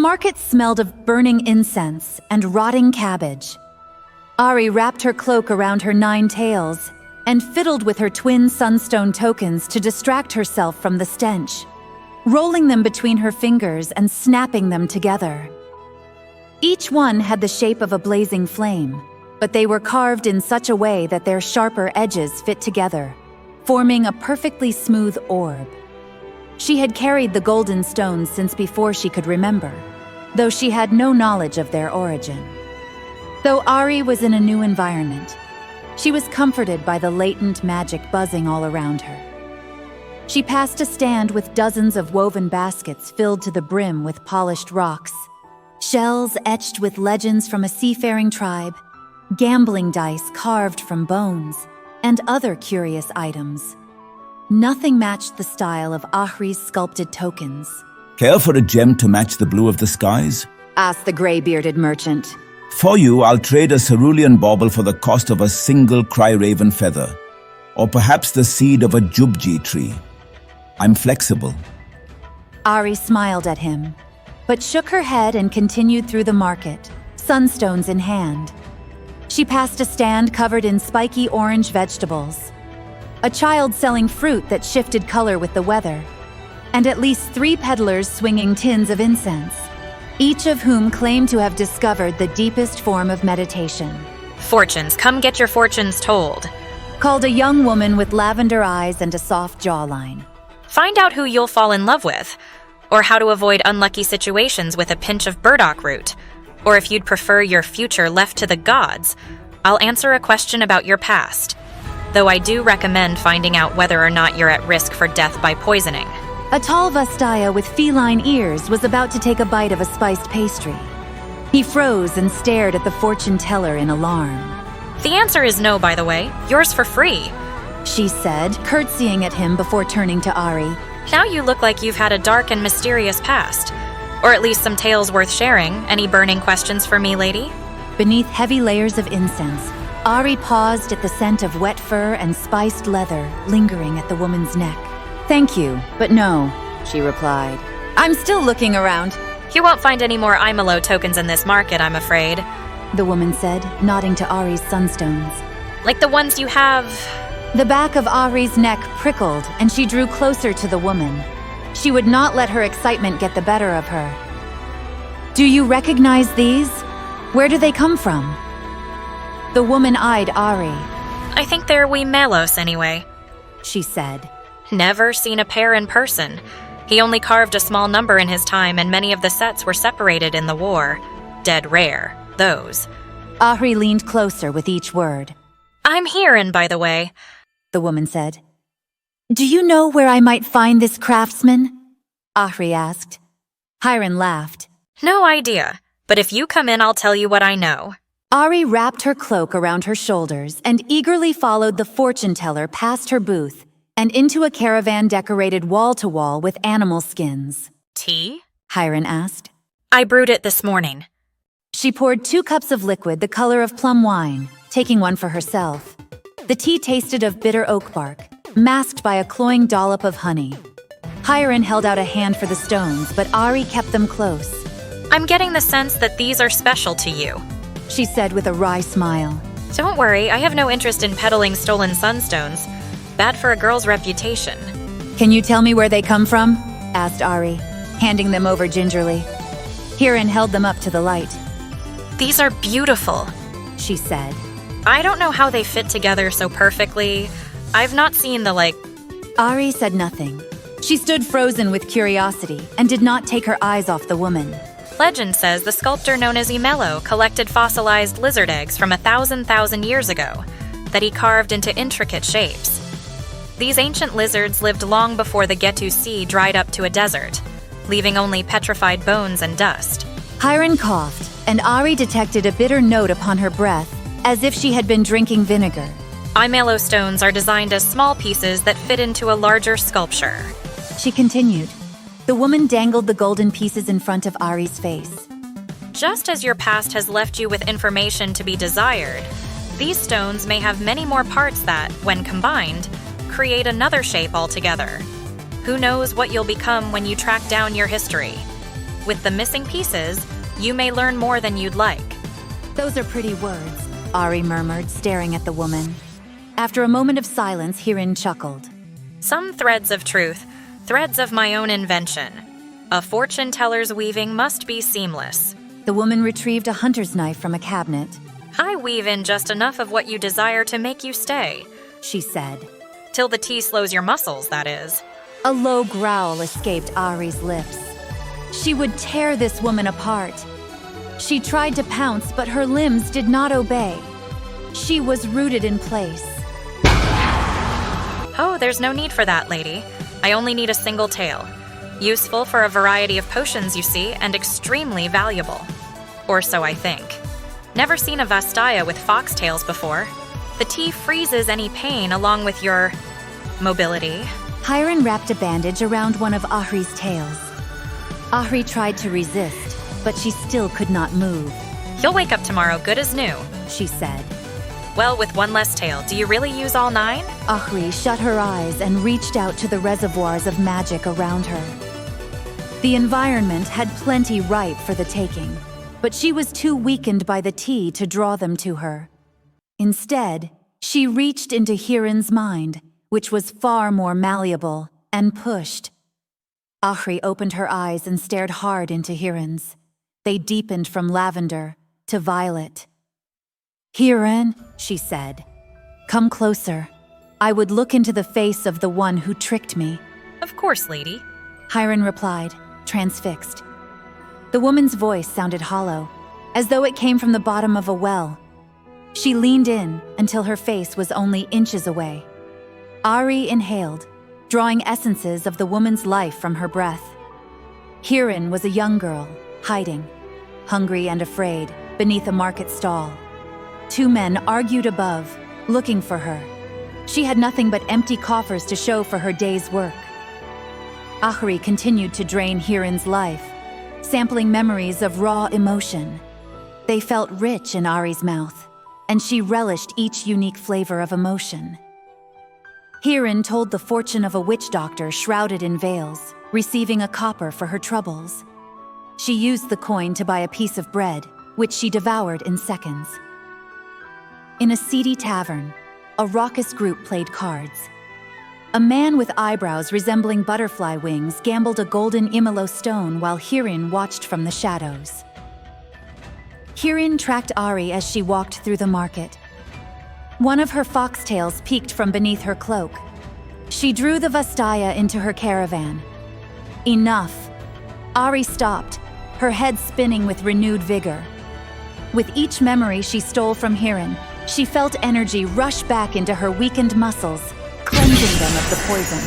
market smelled of burning incense and rotting cabbage. Ahri wrapped her cloak around her 9 tails and fiddled with her twin sunstone tokens to distract herself from the stench, rolling them between her fingers and snapping them together. Each one had the shape of a blazing flame, but they were carved in such a way that their sharper edges fit together, forming a perfectly smooth orb. She had carried the golden stones since before she could remember, though she had no knowledge of their origin. Though Ahri was in a new environment, she was comforted by the latent magic buzzing all around her. She passed a stand with dozens of woven baskets filled to the brim with polished rocks, shells etched with legends from a seafaring tribe, gambling dice carved from bones, and other curious items. Nothing matched the style of Ahri's sculpted tokens. Care for a gem to match the blue of the skies? Asked the gray-bearded merchant. For you, I'll trade a cerulean bauble for the cost of a single cry-raven feather, or perhaps the seed of a jubji tree. I'm flexible. Ahri smiled at him, but shook her head and continued through the market, sunstones in hand. She passed a stand covered in spiky orange vegetables, a child selling fruit that shifted color with the weather, and at least 3 peddlers swinging tins of incense, each of whom claimed to have discovered the deepest form of meditation. Fortunes, come get your fortunes told, called a young woman with lavender eyes and a soft jawline. Find out who you'll fall in love with, or how to avoid unlucky situations with a pinch of burdock root, or if you'd prefer your future left to the gods, I'll answer a question about your past, though I do recommend finding out whether or not you're at risk for death by poisoning. A tall vastaya with feline ears was about to take a bite of a spiced pastry. He froze and stared at the fortune teller in alarm. The answer is no, by the way. Yours for free, she said, curtsying at him before turning to Ahri. Now you look like you've had a dark and mysterious past. Or at least some tales worth sharing. Any burning questions for me, lady? Beneath heavy layers of incense, Ahri paused at the scent of wet fur and spiced leather lingering at the woman's neck. Thank you, but no, she replied. I'm still looking around. You won't find any more Ymelo tokens in this market, I'm afraid, the woman said, nodding to Ahri's sunstones. Like the ones you have. The back of Ahri's neck prickled, and she drew closer to the woman. She would not let her excitement get the better of her. Do you recognize these? Where do they come from? The woman eyed Ahri. I think they're Ymelos anyway, she said. Never seen a pair in person. He only carved a small number in his time, and many of the sets were separated in the war. Dead rare, those. Ahri leaned closer with each word. I'm Hirin, by the way, the woman said. Do you know where I might find this craftsman? Ahri asked. Hirin laughed. No idea, but if you come in, I'll tell you what I know. Ahri wrapped her cloak around her shoulders and eagerly followed the fortune teller past her booth and into a caravan decorated wall-to-wall with animal skins. Tea? Hirin asked. I brewed it this morning. She poured 2 cups of liquid the color of plum wine, taking one for herself. The tea tasted of bitter oak bark, masked by a cloying dollop of honey. Hirin held out a hand for the stones, but Ahri kept them close. I'm getting the sense that these are special to you, she said with a wry smile. Don't worry, I have no interest in peddling stolen sunstones. Bad for a girl's reputation. Can you tell me where they come from? Asked Ahri, handing them over gingerly. Hirin held them up to the light. These are beautiful, she said. I don't know how they fit together so perfectly. I've not seen the Ahri said nothing. She stood frozen with curiosity and did not take her eyes off the woman. Legend says the sculptor known as Ymelo collected fossilized lizard eggs from 1,000 years ago that he carved into intricate shapes. These ancient lizards lived long before the Getu Sea dried up to a desert, leaving only petrified bones and dust. Hirin coughed, and Ahri detected a bitter note upon her breath, as if she had been drinking vinegar. Ymelo stones are designed as small pieces that fit into a larger sculpture, she continued. The woman dangled the golden pieces in front of Ahri's face. Just as your past has left you with information to be desired, these stones may have many more parts that, when combined, create another shape altogether. Who knows what you'll become when you track down your history? With the missing pieces, you may learn more than you'd like. Those are pretty words, Ahri murmured, staring at the woman. After a moment of silence, Hirin chuckled. Some threads of truth, threads of my own invention. A fortune teller's weaving must be seamless. The woman retrieved a hunter's knife from a cabinet. I weave in just enough of what you desire to make you stay, she said. Till the tea slows your muscles, that is. A low growl escaped Ahri's lips. She would tear this woman apart. She tried to pounce, but her limbs did not obey. She was rooted in place. Oh, there's no need for that, lady. I only need a single tail. Useful for a variety of potions, you see, and extremely valuable. Or so I think. Never seen a vastaya with foxtails before. The tea freezes any pain along with your mobility. Hirin wrapped a bandage around one of Ahri's tails. Ahri tried to resist, but she still could not move. You'll wake up tomorrow good as new, she said. Well, with one less tail, do you really use all 9? Ahri shut her eyes and reached out to the reservoirs of magic around her. The environment had plenty ripe for the taking, but she was too weakened by the tea to draw them to her. Instead, she reached into Hirin's mind, which was far more malleable, and pushed. Ahri opened her eyes and stared hard into Hirin's. They deepened from lavender to violet. Hirin, she said, come closer. I would look into the face of the one who tricked me. Of course, lady. Hirin replied, transfixed. The woman's voice sounded hollow, as though it came from the bottom of a well. She leaned in until her face was only inches away. Ahri inhaled, drawing essences of the woman's life from her breath. Hirin was a young girl, hiding, hungry and afraid, beneath a market stall. 2 men argued above, looking for her. She had nothing but empty coffers to show for her day's work. Ahri continued to drain Hirin's life, sampling memories of raw emotion. They felt rich in Ahri's mouth, and she relished each unique flavor of emotion. Hirin told the fortune of a witch doctor shrouded in veils, receiving a copper for her troubles. She used the coin to buy a piece of bread, which she devoured in seconds. In a seedy tavern, a raucous group played cards. A man with eyebrows resembling butterfly wings gambled a golden Ymelo stone while Hirin watched from the shadows. Hirin tracked Ahri as she walked through the market. One of her foxtails peeked from beneath her cloak. She drew the vastaya into her caravan. Enough. Ahri stopped, her head spinning with renewed vigor. With each memory she stole from Hirin, she felt energy rush back into her weakened muscles, cleansing them of the poison.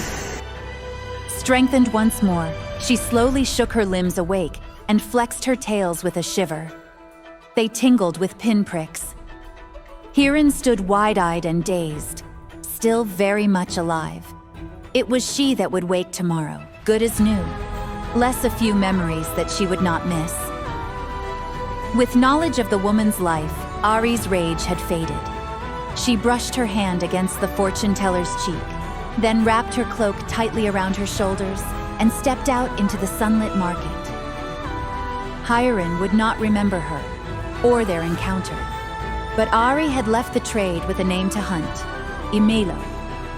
Strengthened once more, she slowly shook her limbs awake and flexed her tails with a shiver. They tingled with pinpricks. Hirin stood wide-eyed and dazed, still very much alive. It was she that would wake tomorrow, good as new, less a few memories that she would not miss. With knowledge of the woman's life, Ahri's rage had faded. She brushed her hand against the fortune teller's cheek, then wrapped her cloak tightly around her shoulders and stepped out into the sunlit market. Hirin would not remember her, or their encounter, but Ahri had left the trade with a name to hunt, Ymelo,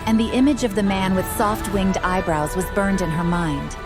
and the image of the man with soft-winged eyebrows was burned in her mind.